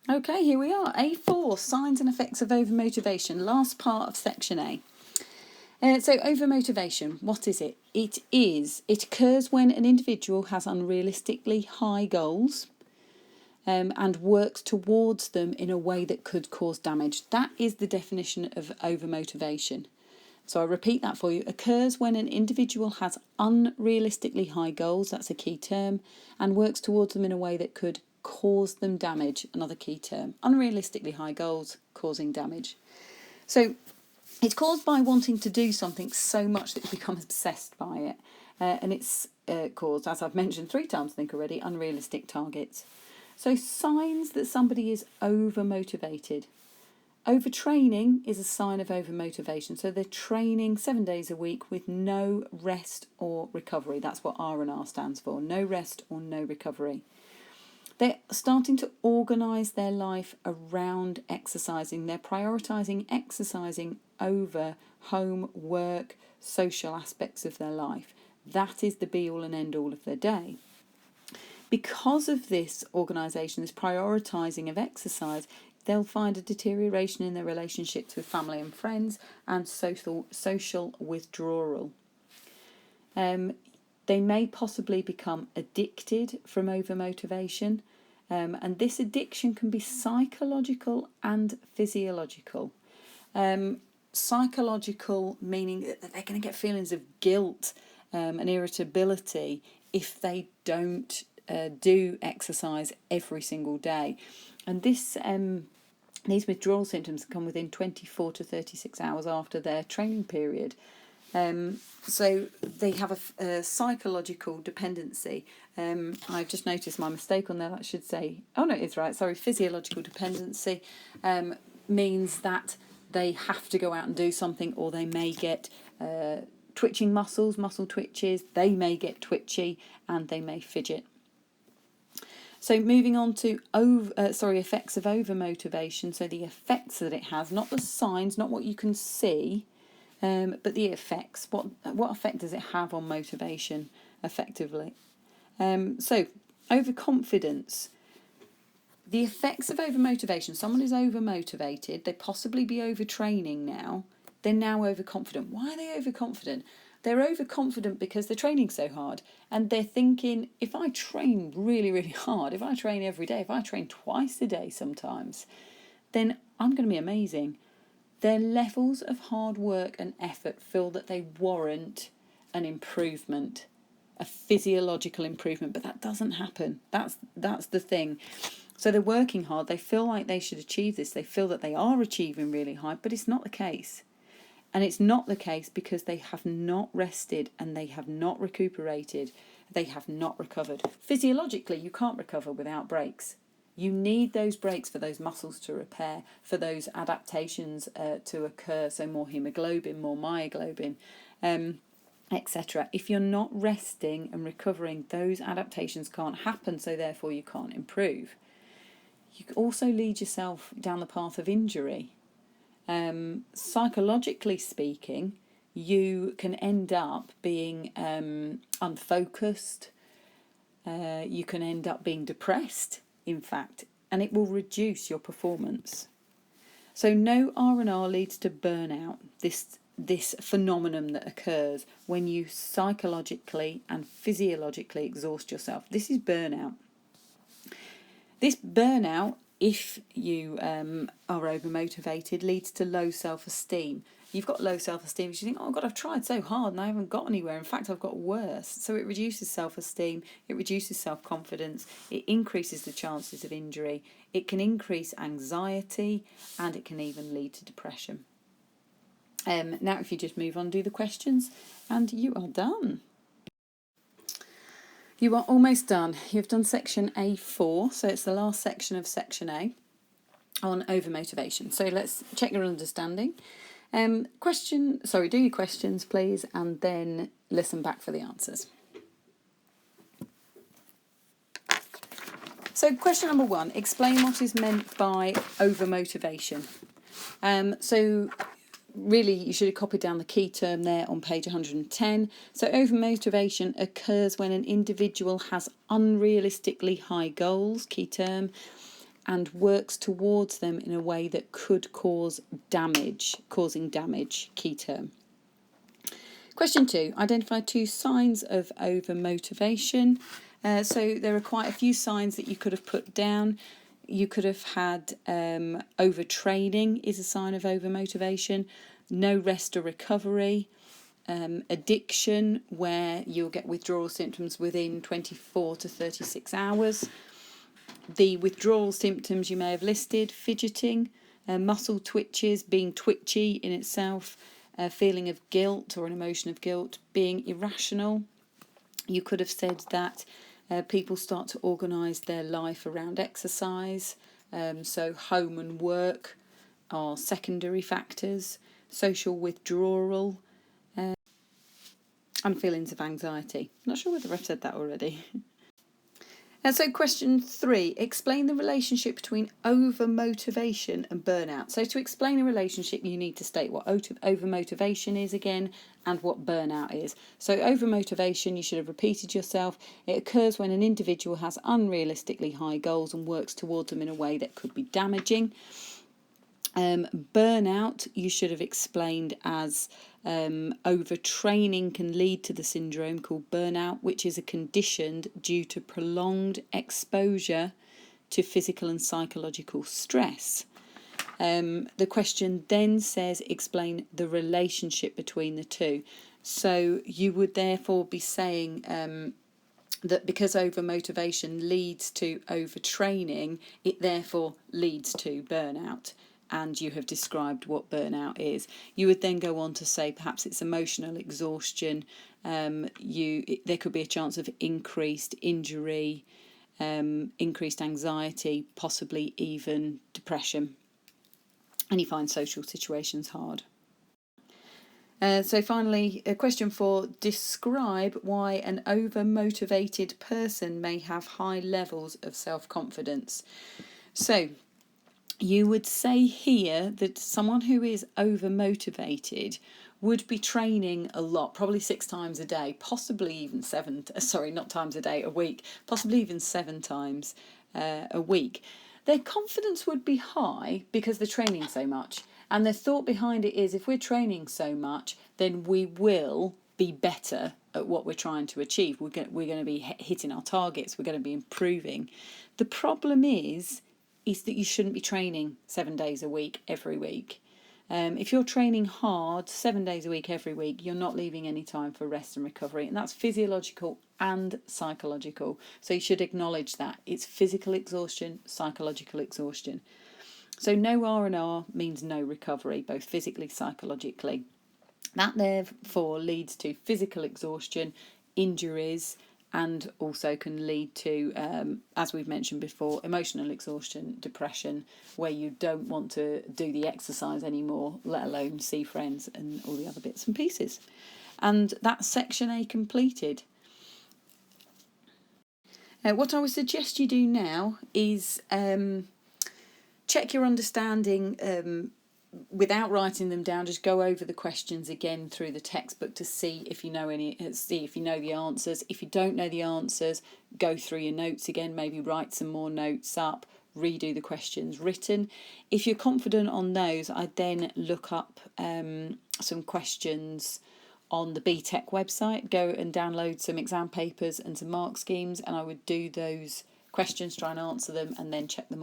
Okay, here we are. A4, signs and effects of overmotivation, last part of section A. So overmotivation, what is it? It occurs when an individual has unrealistically high goals and works towards them in a way that could cause damage. That is the definition of overmotivation. So I repeat that for you. Occurs when an individual has unrealistically high goals, that's a key term, and works towards them in a way that could cause them damage, another key term. Unrealistically high goals causing damage. So it's caused by wanting to do something so much that you become obsessed by it. And it's caused, as I've mentioned 3 times, I think already, unrealistic targets. So signs that somebody is overmotivated. Overtraining is a sign of overmotivation. So they're training 7 days a week with no rest or recovery. That's what R&R stands for. No rest or no recovery. They're starting to organise their life around exercising. They're prioritising exercising over home, work, social aspects of their life. That is the be-all and end-all of their day. Because of this organisation, this prioritising of exercise, they'll find a deterioration in their relationships with family and friends and social withdrawal. They may possibly become addicted from overmotivation, and this addiction can be psychological and physiological. Psychological meaning that they're going to get feelings of guilt and irritability if they don't do exercise every single day. And these withdrawal symptoms come within 24 to 36 hours after their training period. So they have a psychological dependency. I've just noticed my mistake on there. That should say, oh no, it's right. Sorry, physiological dependency means that they have to go out and do something, or they may get twitching muscles, muscle twitches. They may get twitchy and they may fidget. So moving on to effects of overmotivation. So the effects that it has, not the signs, not what you can see, but the effects. What effect does it have on motivation effectively? So overconfidence. The effects of overmotivation. Someone is overmotivated. They possibly be overtraining now. They're now overconfident. Why are they overconfident? They're overconfident because they're training so hard, and they're thinking, if I train really, really hard, if I train every day, if I train twice a day sometimes, then I'm going to be amazing. Their levels of hard work and effort feel that they warrant an improvement, a physiological improvement, but that doesn't happen. That's the thing. So they're working hard. They feel like they should achieve this. They feel that they are achieving really high, but it's not the case. And it's not the case because they have not rested and they have not recuperated. They have not recovered. Physiologically, you can't recover without breaks. You need those breaks for those muscles to repair, for those adaptations to occur. So more hemoglobin, more myoglobin, etc. If you're not resting and recovering, those adaptations can't happen. So therefore, you can't improve. You also lead yourself down the path of injury. Psychologically speaking, you can end up being unfocused. You can end up being depressed, in fact, and it will reduce your performance. So no R&R leads to burnout, this phenomenon that occurs when you psychologically and physiologically exhaust yourself. This is burnout. This burnout, if you are overmotivated, leads to low self-esteem. You've got low self-esteem because you think, oh God, I've tried so hard and I haven't got anywhere. In fact, I've got worse. So it reduces self-esteem, it reduces self-confidence, it increases the chances of injury, it can increase anxiety, and it can even lead to depression. Now if you just move on, do the questions, and you are done. You are almost done. You've done section A4, so it's the last section of section A on overmotivation. So let's check your understanding. Do your questions, please, and then listen back for the answers. So question number 1, explain what is meant by overmotivation. So really, you should have copied down the key term there on page 110. So overmotivation occurs when an individual has unrealistically high goals, key term, and works towards them in a way that could cause damage, causing damage, key term. Question 2, identify 2 signs of overmotivation. So there are quite a few signs that you could have put down. You could have had overtraining is a sign of overmotivation, no rest or recovery, addiction, where you'll get withdrawal symptoms within 24 to 36 hours. The withdrawal symptoms you may have listed: fidgeting, muscle twitches, being twitchy in itself, a feeling of guilt or an emotion of guilt, being irrational. You could have said that people start to organise their life around exercise, so home and work are secondary factors, social withdrawal, and feelings of anxiety. Not sure whether I've said that already. And so question 3, explain the relationship between overmotivation and burnout. So to explain a relationship, you need to state what overmotivation is again and what burnout is. So overmotivation, you should have repeated yourself. It occurs when an individual has unrealistically high goals and works towards them in a way that could be damaging. Burnout, you should have explained as overtraining can lead to the syndrome called burnout, which is a condition due to prolonged exposure to physical and psychological stress. The question then says explain the relationship between the two. So you would therefore be saying that because overmotivation leads to overtraining, it therefore leads to burnout. And you have described what burnout is. You would then go on to say perhaps it's emotional exhaustion. There could be a chance of increased injury, increased anxiety, possibly even depression. And you find social situations hard. So finally, question 4, describe why an overmotivated person may have high levels of self-confidence. So you would say here that someone who is overmotivated would be training a lot, probably 6 times a day, possibly even a week, possibly even 7 times a week. Their confidence would be high because they're training so much. And the thought behind it is if we're training so much, then we will be better at what we're trying to achieve. We're going to be hitting our targets. We're going to be improving. The problem is that you shouldn't be training 7 days a week, every week. If you're training hard 7 days a week, every week, you're not leaving any time for rest and recovery. And that's physiological and psychological. So you should acknowledge that. It's physical exhaustion, psychological exhaustion. So no R&R means no recovery, both physically, psychologically. That therefore leads to physical exhaustion, injuries, and also can lead to, as we've mentioned before, emotional exhaustion, depression, where you don't want to do the exercise anymore, let alone see friends and all the other bits and pieces. And that's section A completed. What I would suggest you do now is check your understanding without writing them down. Just go over the questions again through the textbook to see if you know the answers. If you don't know the answers, go through your notes again, maybe write some more notes up, redo the questions written. If you're confident on those, I'd then look up some questions on the BTEC website, go and download some exam papers and some mark schemes, and I would do those questions, try and answer them, and then check them